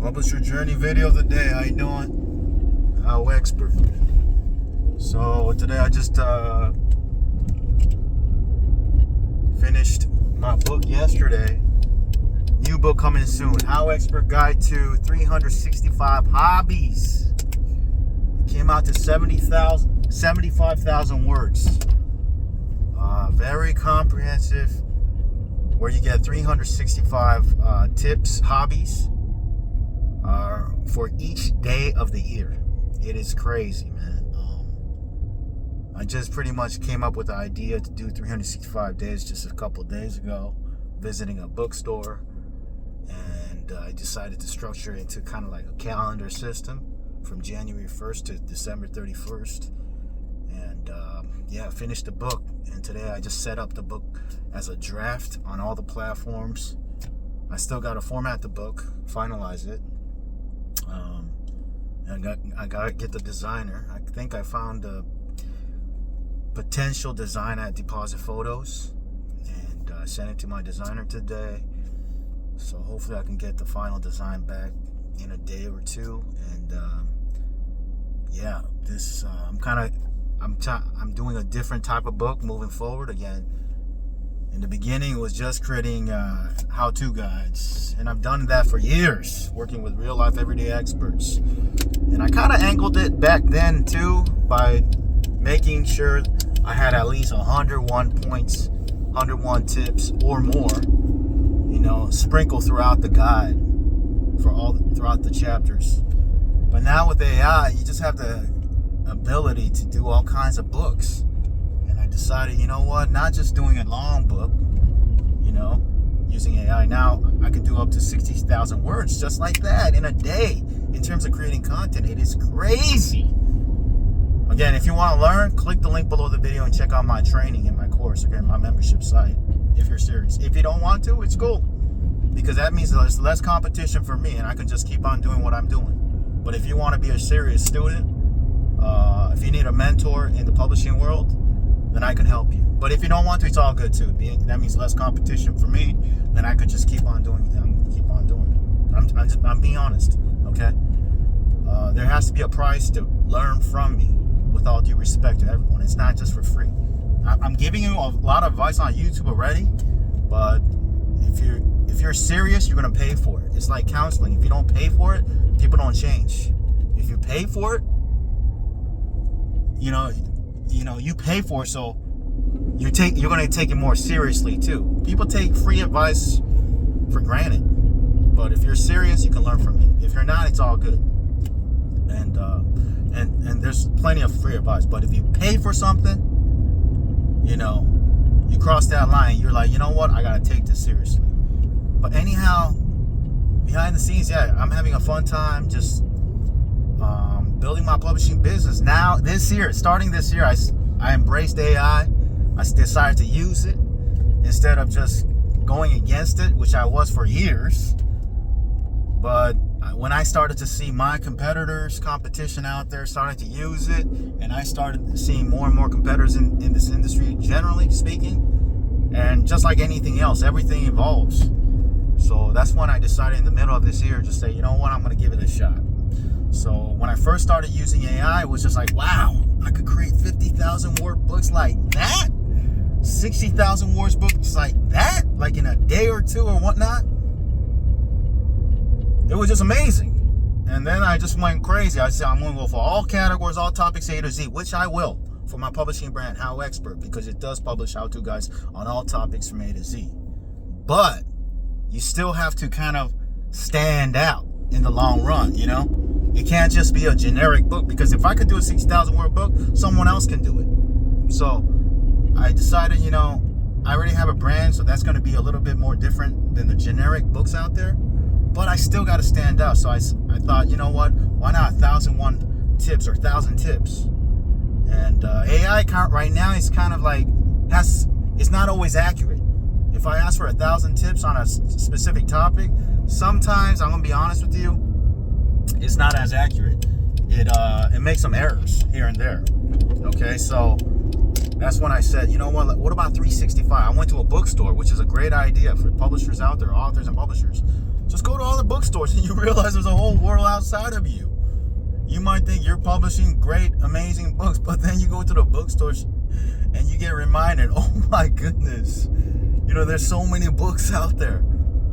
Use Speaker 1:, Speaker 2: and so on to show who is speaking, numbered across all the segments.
Speaker 1: Publisher journey video of the day. How you doing? HowExpert. So today I just finished my book yesterday. New book coming soon. HowExpert Guide to 365 Hobbies. It came out to 75,000 words. Very comprehensive, where you get 365 tips, hobbies, for each day of the year. It is crazy, man. I just pretty much came up with the idea to do 365 days just a couple days ago, visiting a bookstore, and I decided to structure it into kind of like a calendar system from January 1st to December 31st. And finished the book. And today I just set up the book as a draft on all the platforms. I still got to format the book, finalize it. And I got to get the designer. I think I found a potential designer at Deposit Photos, and I sent it to my designer today. So hopefully I can get the final design back in a day or two. And I'm doing a different type of book moving forward. Again, in the beginning it was just creating how-to guides, and I've done that for years, working with real life everyday experts. And I kind of angled it back then too by making sure I had at least 101 points, 101 tips or more, sprinkled throughout the guide throughout the chapters. But now with AI, you just have the ability to do all kinds of books. And I decided, not just doing a long book, using AI. Now I can do up to 60,000 words just like that in a day. In terms of creating content, it is crazy. Again, if you want to learn, click the link below the video and check out my training and my course, again, my membership site, if you're serious. If you don't want to, it's cool, because that means there's less competition for me and I can just keep on doing what I'm doing. But if you want to be a serious student, if you need a mentor in the publishing world, then I can help you. But if you don't want to, it's all good too. That means less competition for me, then I could just keep on doing it. I'm being honest, okay? There has to be a price to learn from me, with all due respect to everyone. It's not just for free. I'm giving you a lot of advice on YouTube already, but if you're serious, you're gonna pay for it. It's like counseling. If you don't pay for it, people don't change. If you pay for it, you pay for it, so you're gonna take it more seriously too. People take free advice for granted, but if you're serious, you can learn from me. If you're not, it's all good. And there's plenty of free advice. But if you pay for something, you cross that line. You're like, you know what? I gotta take this seriously. But anyhow, behind the scenes, I'm having a fun time just building my publishing business. Now, starting this year, I embraced AI. I decided to use it instead of just going against it, which I was for years. But when I started to see my competition out there starting to use it, and I started seeing more and more competitors in this industry, generally speaking, and just like anything else, everything evolves. So that's when I decided in the middle of this year to say, you know what, I'm going to give it a shot. So when I first started using AI, it was just like, wow, I could create 50,000 word books like that, 60,000 words books like that, like in a day or two or whatnot. It was just amazing. And then I just went crazy. I said, I'm going to go for all categories, all topics A to Z, which I will for my publishing brand, HowExpert, because it does publish how-to guides on all topics from A to Z. But you still have to kind of stand out in the long run, It can't just be a generic book, because if I could do a 60,000 word book, someone else can do it. So I decided, I already have a brand, so that's going to be a little bit more different than the generic books out there. But I still got to stand out. So I thought, you know what? Why not 1,001 tips or 1,000 tips? And AI right now is kind of like it's not always accurate. If I ask for 1,000 tips on a specific topic, sometimes, I'm gonna be honest with you, it's not as accurate. It makes some errors here and there. Okay, so that's when I said, you know what about 365? I went to a bookstore, which is a great idea for publishers out there, authors and publishers. Just go to other bookstores and you realize there's a whole world outside of you. You might think you're publishing great, amazing books, but then you go to the bookstores and you get reminded, oh my goodness, there's so many books out there.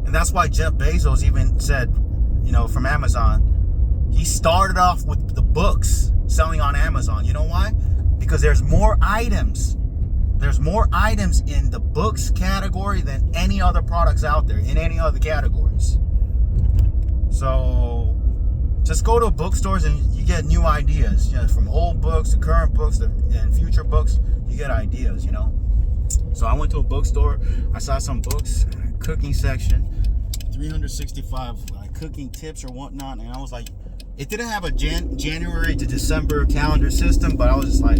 Speaker 1: And that's why Jeff Bezos even said, from Amazon, he started off with the books selling on Amazon. You know why? Because there's more items. There's more items in the books category than any other products out there in any other categories. So just go to bookstores and you get new ideas. From old books to current books and future books, you get ideas, So I went to a bookstore. I saw some books, cooking section, 365 cooking tips or whatnot. And I was like, it didn't have a January to December calendar system, but I was just like,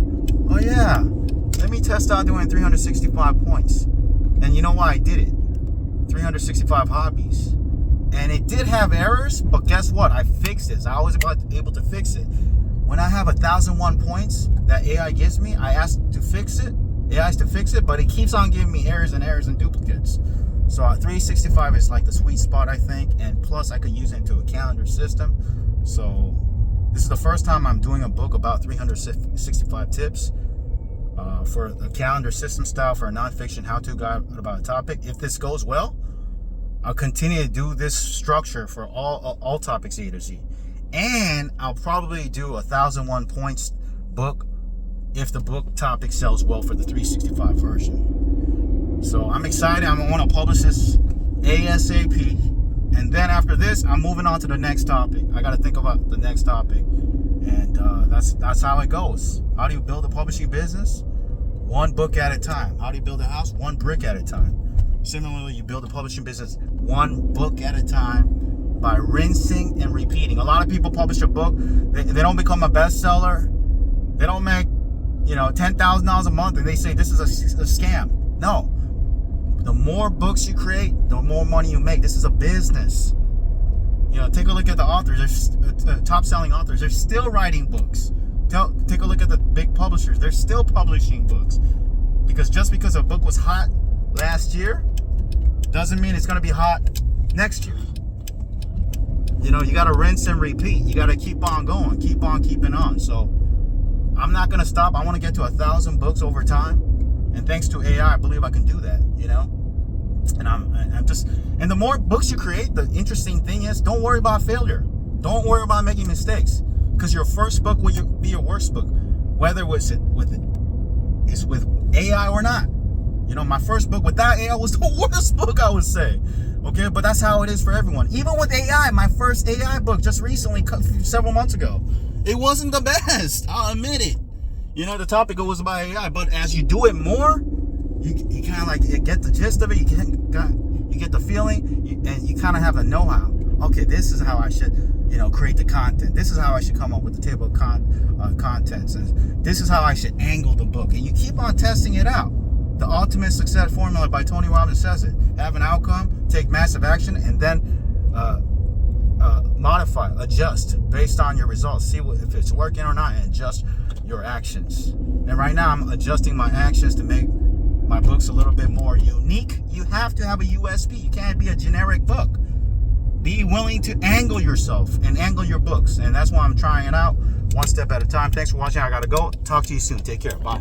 Speaker 1: oh yeah, let me test out doing 365 points. And you know why I did it? 365 hobbies. And it did have errors, but guess what? I fixed it. I was able to fix it. When I have 1,001 points that AI gives me, I asked to fix it. AI has to fix it, but it keeps on giving me errors and duplicates. So 365 is like the sweet spot, I think. And plus, I could use it into a calendar system. So this is the first time I'm doing a book about 365 tips for a calendar system style for a nonfiction how-to guide about a topic. If this goes well, I'll continue to do this structure for all topics A to Z. And I'll probably do 1,001 points book if the book topic sells well for the 365 version. So I'm excited. I want to publish this ASAP. And then after this, I'm moving on to the next topic. I got to think about the next topic. And that's how it goes. How do you build a publishing business? One book at a time. How do you build a house? One brick at a time. Similarly, you build a publishing business one book at a time by rinsing and repeating. A lot of people publish a book. They don't become a bestseller. They don't make, $10,000 a month and they say this is a scam. No. The more books you create, the more money you make. This is a business. Take a look at the authors. There's top-selling authors. They're still writing books. Take a look at the big publishers. They're still publishing books. Because just because a book was hot last year doesn't mean it's going to be hot next year. You got to rinse and repeat. You got to keep on going. Keep on keeping on. So I'm not going to stop. I want to get to 1,000 books over time. And thanks to AI, I believe I can do that, And and the more books you create, the interesting thing is, don't worry about failure. Don't worry about making mistakes. Because your first book will be your worst book. Whether it's with AI or not. My first book without AI was the worst book, I would say. Okay, but that's how it is for everyone. Even with AI, my first AI book just recently, several months ago, it wasn't the best. I'll admit it. The topic was about AI, but as you do it more, you kind of you get the gist of it. You get the feeling, and you kind of have the know-how. Okay, this is how I should, create the content. This is how I should come up with the table of contents. And this is how I should angle the book. And you keep on testing it out. The ultimate success formula by Tony Robbins says it. Have an outcome, take massive action, and then modify, adjust based on your results. See if it's working or not, and adjust your actions. And right now, I'm adjusting my actions to make my books a little bit more unique. You have to have a USP. You can't be a generic book. Be willing to angle yourself and angle your books. And that's why I'm trying it out one step at a time. Thanks for watching. I got to go. Talk to you soon. Take care. Bye.